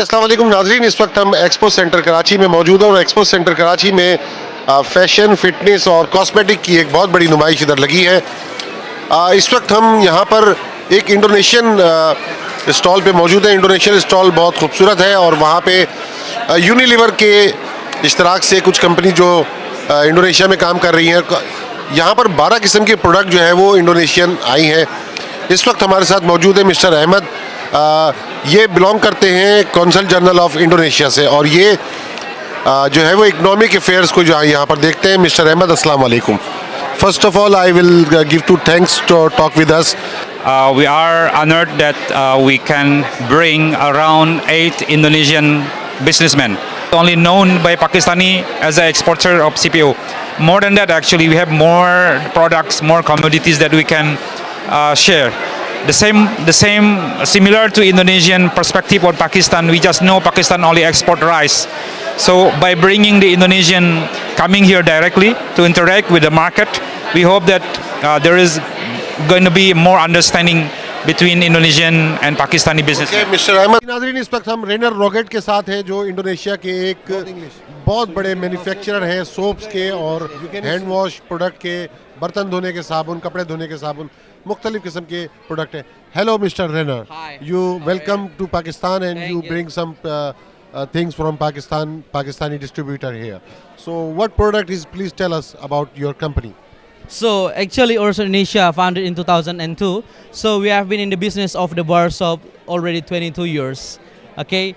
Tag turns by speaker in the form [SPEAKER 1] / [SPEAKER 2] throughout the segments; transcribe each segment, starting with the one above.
[SPEAKER 1] अस्सलाम वालेकुम नाज़रीन, इस वक्त हम एक्सपो सेंटर कराची में मौजूद हैं और एक्सपो सेंटर कराची में फैशन, फिटनेस और कॉस्मेटिक की एक बहुत बड़ी नुमाइश इधर लगी है। इस वक्त हम यहाँ पर एक इंडोनेशियन स्टॉल पे मौजूद हैं। इंडोनेशियन स्टॉल बहुत खूबसूरत है और वहाँ पे यूनिलीवर के इश्तराक से कुछ कंपनी जो इंडोनेशिया में काम कर रही हैं, यहाँ पर 12 किस्म के प्रोडक्ट जो है वो इंडोनेशियन आई हैं। इस वक्त हमारे साथ मौजूद है मिस्टर अहमद। ये बिलोंग करते हैं कौंसल जनरल ऑफ इंडोनेशिया से और ये जो है वो इकोनॉमिक अफेयर्स को जो यहाँ पर देखते हैं। मिस्टर अहमद, अस्सलाम वालेकुम। First of all, I will give two thanks to talk with us.
[SPEAKER 2] We are honored that we can bring around 8 Indonesian businessmen, only known by Pakistani as an exporter of CPO. More than that, actually, we have more products, more commodities that we can share. The same, similar to Indonesian perspective on Pakistan. We just know Pakistan only export rice. So by bringing the Indonesian coming here directly to interact with the market, we hope that there is going to be more understanding between Indonesian and Pakistani business.
[SPEAKER 1] Okay, mister Ahmed. नाज़रीन, इस वक्त हम रेनर rocket के साथ हैं जो Indonesia के एक बहुत बड़े मैन्युफैक्चरर हैं सोप्स के और हैंड वॉश प्रोडक्ट के, बर्तन धोने के साबुन, कपड़े धोने के साबुन, मुख्तलिफ किस्म के प्रोडक्ट हैं। Hello mister Rainer, you welcome to Pakistan and you bring some things from Pakistani distributor here. So what product is, please tell us about your company.
[SPEAKER 3] So actually Orso Indonesia founded in 2002. So we have been in the business of the bar soap already 22 years. Okay,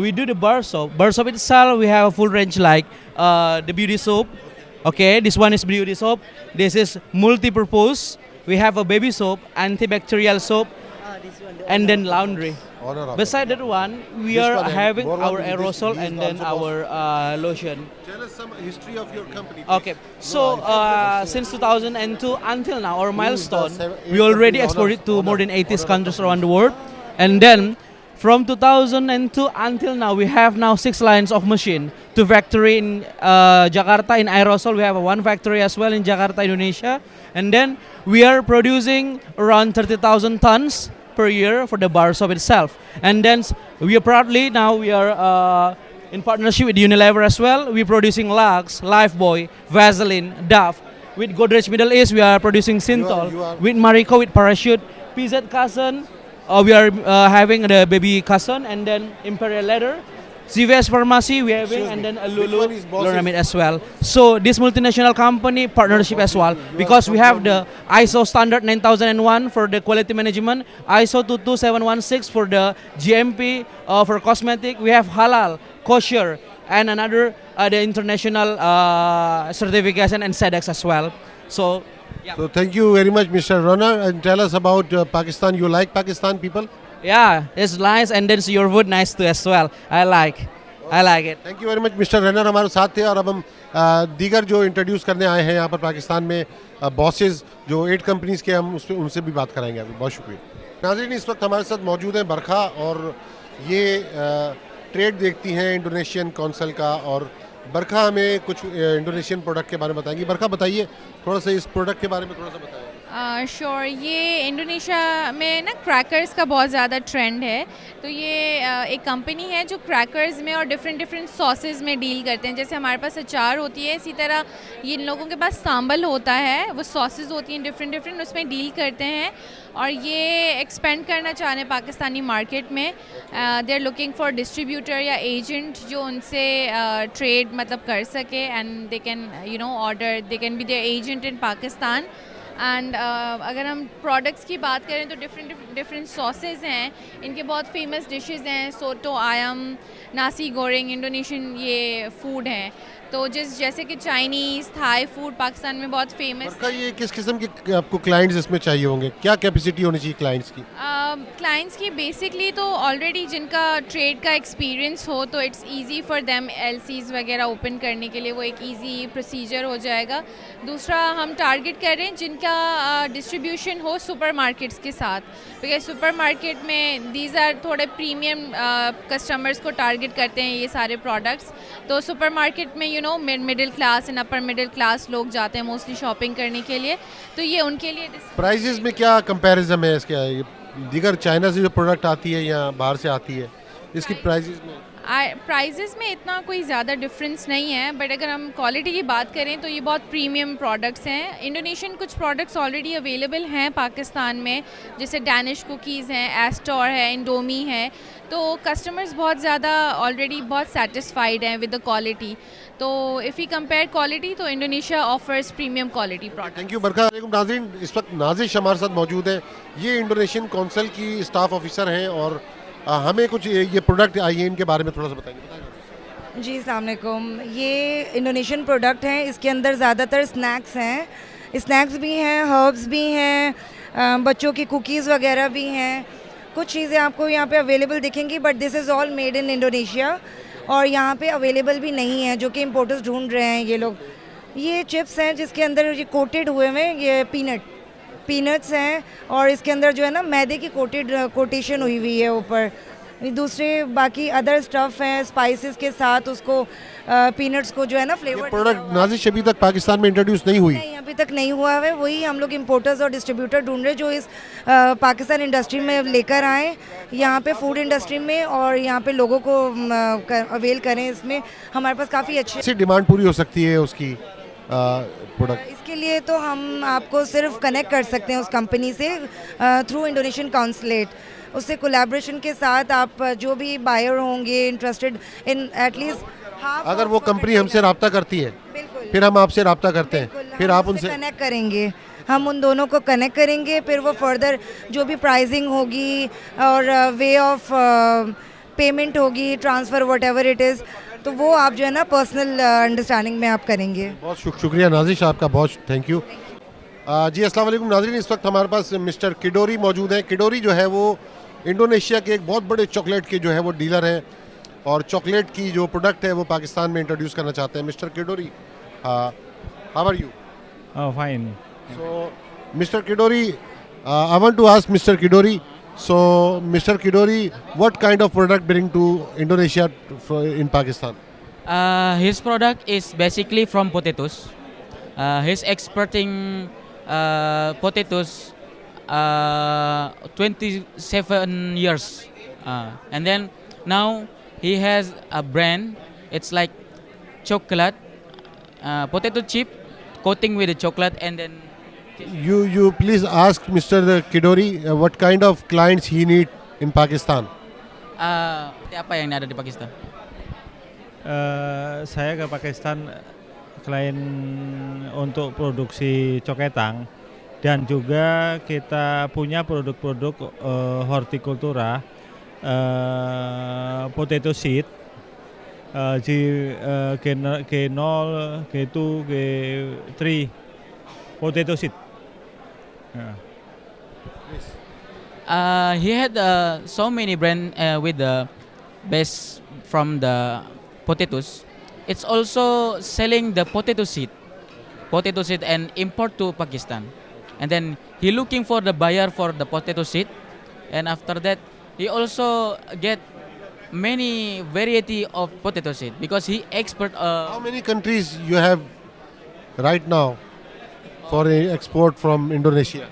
[SPEAKER 3] we do the bar soap. Bar soap itself, we have a full range like the beauty soap. Okay, this one is beauty soap. This is multi-purpose. We have a baby soap, antibacterial soap, and then laundry. Beside that one, we are having our aerosol and then our lotion.
[SPEAKER 1] Tell us some history of your company.
[SPEAKER 3] Okay, so since 2002 until now, our milestone, we already exported to more than 80 countries around the world. And then from 2002 until now, we have now 6 lines of machine. 2 factory in Jakarta in aerosol. We have one factory as well in Jakarta, Indonesia. And then we are producing around 30,000 tons per year for the bar soap itself. And then we are proudly now we are in partnership with Unilever as well. We're producing Lux, Lifebuoy, Vaseline, Dove. With Godrej Middle East, we are producing Synthol. With Marico, with Parachute, PZ Cousin, we are having the baby cousin, and then Imperial Leather. CVS Pharmacy we are having, and then Lulu Loramid as well. So this multinational company partnership as well, because we have the ISO standard 9001 for the quality management, ISO 22716 for the GMP for cosmetic. We have halal, kosher, and another the international certification and SEDEX as well. So yeah.
[SPEAKER 1] So thank you very much, Mr. Runner, and tell us about Pakistan. You like Pakistan people?
[SPEAKER 3] Yeah, it's nice, and then your food nice too as well. I like it.
[SPEAKER 1] Thank you very much. Mister runner हमारे साथ थे और अब हम दीगर जो introduce करने आए हैं यहाँ पर पाकिस्तान में बॉसेस जो 8 कंपनीज के, हम उनसे भी बात कराएंगे अभी। बहुत शुक्रिया। नाज़रीन, इस वक्त हमारे साथ मौजूद हैं बरखा और ये ट्रेड देखती हैं इंडोनेशियन कौंसल का, और बरखा हमें कुछ इंडोनेशियन प्रोडक्ट के बारे में बताएंगी। बरखा, बताइए थोड़ा सा इस प्रोडक्ट के बारे में थोड़ा सा बताइए।
[SPEAKER 4] श्योर ये इंडोनेशिया में ना क्रैकर्स का बहुत ज़्यादा ट्रेंड है। तो ये एक कंपनी है जो क्रैकर्स में और डिफरेंट सॉसेस में डील करते हैं। जैसे हमारे पास अचार होती है, इसी तरह ये इन लोगों के पास सांबल होता है, वो सॉसेस होती हैं डिफरेंट उसमें डील करते हैं और ये एक्सपेंड करना चाह रहे हैं पाकिस्तानी मार्केट में। They are looking for distributor या एजेंट जो उनसे ट्रेड मतलब कर सके, and they can order, they can be their agent in Pakistan. And अगर हम प्रोडक्ट्स की बात करें तो डिफरेंट सॉसेस हैं, इनके बहुत फेमस डिशेस हैं। सोटो आयम, नासी गोरेंग इंडोनेशियन ये फूड हैं। तो जैसे कि चाइनीज़, थाई फूड पाकिस्तान में बहुत फेमस।
[SPEAKER 1] ये किस किस्म के आपको क्लाइंट्स इसमें चाहिए होंगे, क्या कैपेसिटी होनी चाहिए क्लाइंट्स की?
[SPEAKER 4] क्लाइंट्स की बेसिकली तो ऑलरेडी जिनका ट्रेड का एक्सपीरियंस हो तो it's easy for them LCs वगैरह ओपन करने के लिए, वो एक इजी प्रोसीजर हो जाएगा। दूसरा हम टारगेट कर रहे हैं जिनका डिस्ट्रीब्यूशन हो सुपरमार्केट्स के साथ, बिकॉज सुपरमार्केट में दीज आर थोड़े प्रीमियम कस्टमर्स को टारगेट करते हैं ये सारे प्रोडक्ट्स। तो सुपरमार्केट में middle class and upper middle class लोग जाते हैं मोस्टली शॉपिंग करने के लिए, तो ये उनके लिए।
[SPEAKER 1] प्राइसेस में क्या कंपैरिजन है इसके? दीगर चाइना से जो प्रोडक्ट आती है या बाहर से आती है, इसकी प्राइसेस में?
[SPEAKER 4] प्राइजेस में इतना कोई ज़्यादा डिफरेंस नहीं है, बट अगर हम क्वालिटी की बात करें तो ये बहुत प्रीमियम प्रोडक्ट्स हैं। इंडोनेशियन कुछ प्रोडक्ट्स ऑलरेडी अवेलेबल हैं पाकिस्तान में, जैसे डैनिश कुकीज़ हैं, एस्टोर है, इंडोमी है, तो कस्टमर्स बहुत ज़्यादा ऑलरेडी बहुत सेटिस्फाइड हैं विद द क्वालिटी। तो इफ़ यू कंपेयर क्वालिटी तो Indonesia offers premium quality product.
[SPEAKER 1] Thank you बरका। नाज़रीन, इस वक्त नाजिश हमारे साथ मौजूद है। ये इंडोनेशियन कौंसिल की स्टाफ ऑफिसर हैं और हमें कुछ ये प्रोडक्ट आई है इनके बारे में थोड़ा सा बताएंगे।
[SPEAKER 5] जी अस्सलाम वालेकुम। ये इंडोनेशियन प्रोडक्ट हैं, इसके अंदर ज़्यादातर स्नैक्स हैं, स्नैक्स भी हैं, हर्ब्स भी हैं, बच्चों की कुकीज़ वगैरह भी हैं। कुछ चीज़ें आपको यहाँ पे अवेलेबल दिखेंगी, but this is all made in Indonesia और यहाँ पे अवेलेबल भी नहीं है, जो कि इम्पोर्टर्स ढूंढ रहे हैं ये लोग। ये चिप्स हैं जिसके अंदर ये कोटेड हुए हुए ये पीनट्स हैं और इसके अंदर जो है ना मैदे की कोटेशन हुई हुई है ऊपर। दूसरे बाकी अदर स्टफ़ हैं स्पाइसेस के साथ, उसको पीनट्स को जो है ना फ्लेवर।
[SPEAKER 1] प्रोडक्ट नाजिश अभी तक पाकिस्तान में इंट्रोड्यूस नहीं हुई?
[SPEAKER 5] नहीं, अभी तक नहीं हुआ है। वही हम लोग इम्पोर्टर्स और डिस्ट्रीब्यूटर ढूंढ रहे हैं जो इस पाकिस्तान इंडस्ट्री में लेकर आएँ, यहाँ पे फूड इंडस्ट्री में, और यहाँ पे लोगों को अवेल करें। इसमें हमारे पास काफ़ी अच्छी
[SPEAKER 1] डिमांड पूरी हो सकती है उसकी प्रोडक्ट।
[SPEAKER 5] इसके लिए तो हम आपको सिर्फ कनेक्ट कर सकते हैं उस कंपनी से थ्रू इंडोनेशियन काउंसलेट। उससे कोलैबोरेशन के साथ आप जो भी बायर होंगे इंटरेस्टेड इन एटलीस्ट हाफ,
[SPEAKER 1] अगर वो कंपनी हमसे रब्ता करती है,
[SPEAKER 5] बिल्कुल
[SPEAKER 1] फिर हम आपसे रब्ता करते हैं, फिर आप उनसे
[SPEAKER 5] कनेक्ट करेंगे, हम उन दोनों को कनेक्ट करेंगे, फिर वो फर्दर जो भी प्राइसिंग होगी और वे ऑफ पेमेंट होगी, transfer what ever it is, तो वो आप जो है ना पर्सनल अंडरस्टैंडिंग में आप करेंगे।
[SPEAKER 1] बहुत शुक्रिया नाजिश, आपका बहुत थैंक यू। जी अस्सलाम वालेकुम नाज़रीन, इस वक्त हमारे पास मिस्टर किडोरी मौजूद हैं। किडोरी जो है वो इंडोनेशिया के एक बहुत बड़े चॉकलेट के जो है वो डीलर हैं और चॉकलेट की जो प्रोडक्ट है वो पाकिस्तान में इंट्रोड्यूस करना चाहते हैं। मिस्टर किडोरी, how are you?
[SPEAKER 6] Fine.
[SPEAKER 1] So, Mr. Kidori, I want to ask Mr. Kidori. So, Mr. Kidori, what kind of product bring to Indonesia in Pakistan?
[SPEAKER 7] His product is basically from potatoes. He's exporting potatoes 27 years. And then now he has a brand. It's like chocolate, potato chip, coating with the chocolate, and then
[SPEAKER 1] You please ask Mr. Kidori what kind of clients he need in Pakistan.
[SPEAKER 7] apa yang ada di Pakistan?
[SPEAKER 6] Saya ke Pakistan klien untuk produksi coketang dan juga kita punya produk-produk hortikultura, potato seed, G0, G2, G3, potato seed.
[SPEAKER 7] He had so many brand with the base from the potatoes. It's also selling the potato seed and import to Pakistan. And then he looking for the buyer for the potato seed, and after that he also get many variety of potato seed because he export.
[SPEAKER 1] How many countries you have right now for export from Indonesia?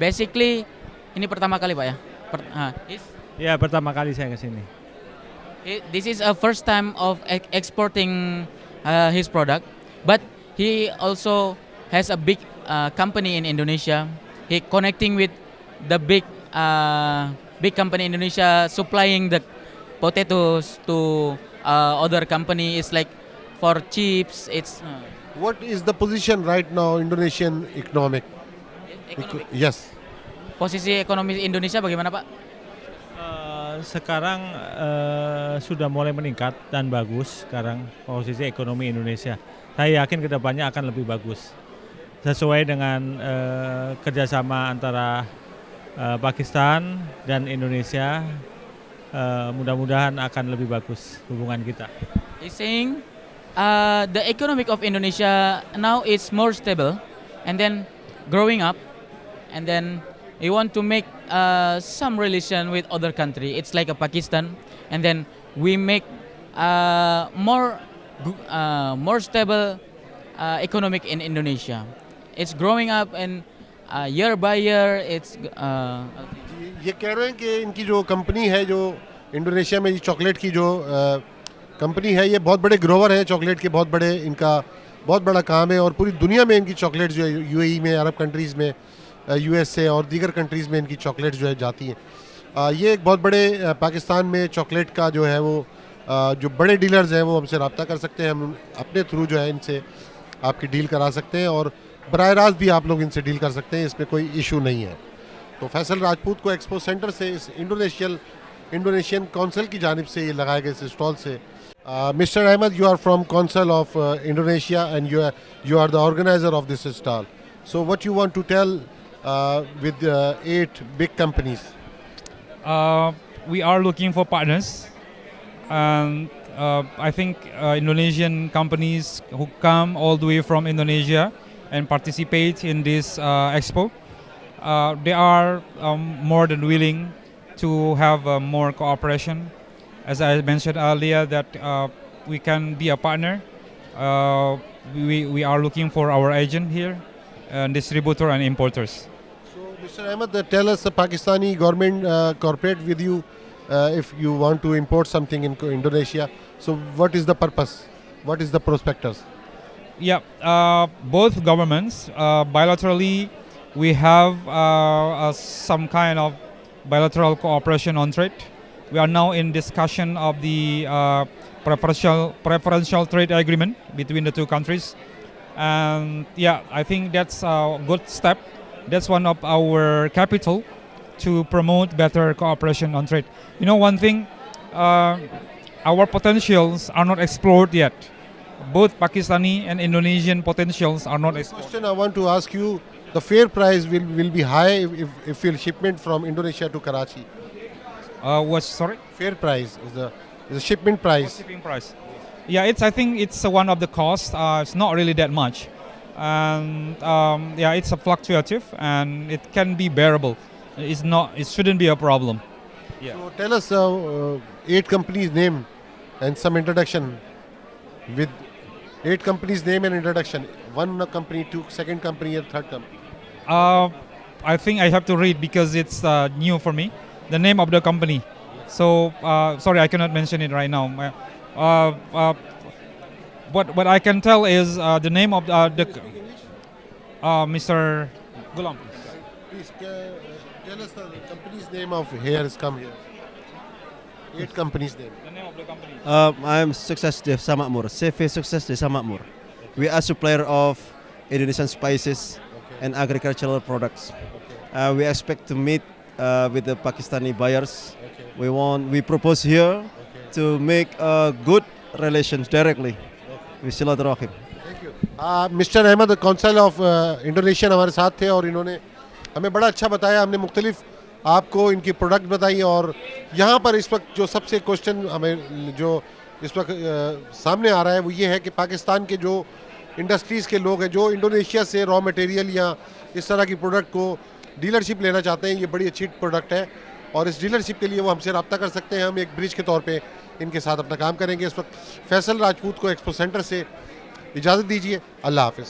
[SPEAKER 7] Basically ini pertama kali Pak ya.
[SPEAKER 6] Ya, pertama kali saya ke sini.
[SPEAKER 7] This is a first time of exporting his product, but he also has a big company in Indonesia. He connecting with the big company in Indonesia, supplying the potatoes to other company. It's like for chips. It's
[SPEAKER 1] What is the position right now Indonesian economic? Yes.
[SPEAKER 7] Posisi ekonomi Indonesia bagaimana Pak?
[SPEAKER 6] Sekarang sudah mulai meningkat dan bagus sekarang posisi ekonomi Indonesia. Saya yakin kedepannya akan lebih bagus sesuai dengan kerjasama antara Pakistan dan Indonesia. Mudah-mudahan akan lebih bagus hubungan kita.
[SPEAKER 7] He's saying the economic of Indonesia now is more stable and then growing up, and then he want to make some relation with other country. It's like a Pakistan, and then we make more stable economic in Indonesia. It's growing up and year by year it's
[SPEAKER 1] ये कह रहे हैं कि इनकी जो company है जो Indonesia में ये चॉकलेट की जो कंपनी है, ये बहुत बड़े ग्रोवर हैं चॉकलेट के, बहुत बड़े, इनका बहुत बड़ा काम है और पूरी दुनिया में इनकी चॉकलेट जो है यूएई में, अरब कंट्रीज़ में, यूएसए और दीगर कंट्रीज़ में इनकी चॉकलेट जो है जाती हैं। ये एक बहुत बड़े पाकिस्तान में चॉकलेट का जो है वो जो बड़े डीलर्स हैं वो हमसे रब्ता कर सकते हैं, हम अपने थ्रू जो है इनसे आपकी डील करा सकते हैं और बराह रास्त भी आप लोग इनसे डील कर सकते हैं, इसमें कोई इशू नहीं है। तो फैसल राजपूत को एक्सपो सेंटर से, इस इंडोनेशियन काउंसिल की जानिब से ये लगाए गए इस स्टॉल से। Mister Ahmed, you are from council of Indonesia and you are the organizer of this stall. So what you want to tell with 8 big companies?
[SPEAKER 2] We are looking for partners, and I think Indonesian companies who come all the way from Indonesia and participate in this expo, they are more than willing to have more cooperation. As I mentioned earlier, that we can be a partner. We are looking for our agent here, distributor and importers.
[SPEAKER 1] So Mr. Ahmed, tell us, the Pakistani government cooperate with you if you want to import something in Indonesia. So what is the purpose? What is the prospectus?
[SPEAKER 2] Yeah, both governments bilaterally, we have some kind of bilateral cooperation on trade. We are now in discussion of the preferential trade agreement between the two countries, and yeah, I think that's a good step. That's one of our capital to promote better cooperation on trade. You know, one thing, our potentials are not explored yet. Both Pakistani and Indonesian potentials are not explored.
[SPEAKER 1] Question I want to ask you: the fair price will be high if your shipment from Indonesia to Karachi.
[SPEAKER 2] What's sorry?
[SPEAKER 1] Fair price is the shipment price.
[SPEAKER 2] Shipping price. Yeah, I think it's one of the costs. It's not really that much, and yeah, it's a fluctuative and it can be bearable. It's not. It shouldn't be a problem. Yeah.
[SPEAKER 1] So tell us 8 companies' name and some introduction. With 8 companies' name and introduction. One company, second company, and third company.
[SPEAKER 2] I think I have to read because it's new for me. The name of the company. So sorry, I cannot mention it right now. What I can tell is the name of the Mr. Gulam.
[SPEAKER 1] Please tell us the company's name of here is come here. 8 companies' name.
[SPEAKER 2] The name of the company.
[SPEAKER 8] I am Sukses Desa Makmur. CV Sukses Desa Makmur. We are supplier of Indonesian spices and agricultural products. We expect to meet with the Pakistani buyers. We propose here to make good relations directly with Silaturahim.
[SPEAKER 1] Mister Ahmed, council of Indonesian हमारे साथ थे और इन्होंने हमें बड़ा अच्छा बताया। हमने मुख्तलिफ आपको इनकी प्रोडक्ट बताई और यहाँ पर इस वक्त जो सबसे क्वेश्चन हमें जो इस वक्त सामने आ रहा है वो ये है कि पाकिस्तान के जो इंडस्ट्रीज़ के लोग हैं जो इंडोनेशिया से रॉ मटेरियल या इस तरह की प्रोडक्ट को डीलरशिप लेना चाहते हैं, ये बड़ी अच्छी प्रोडक्ट है और इस डीलरशिप के लिए वो हमसे रब्ता कर सकते हैं। हम एक ब्रिज के तौर पे इनके साथ अपना काम करेंगे। इस वक्त फैसल राजपूत को एक्सपो सेंटर से इजाज़त दीजिए। अल्लाह हाफ़िज़।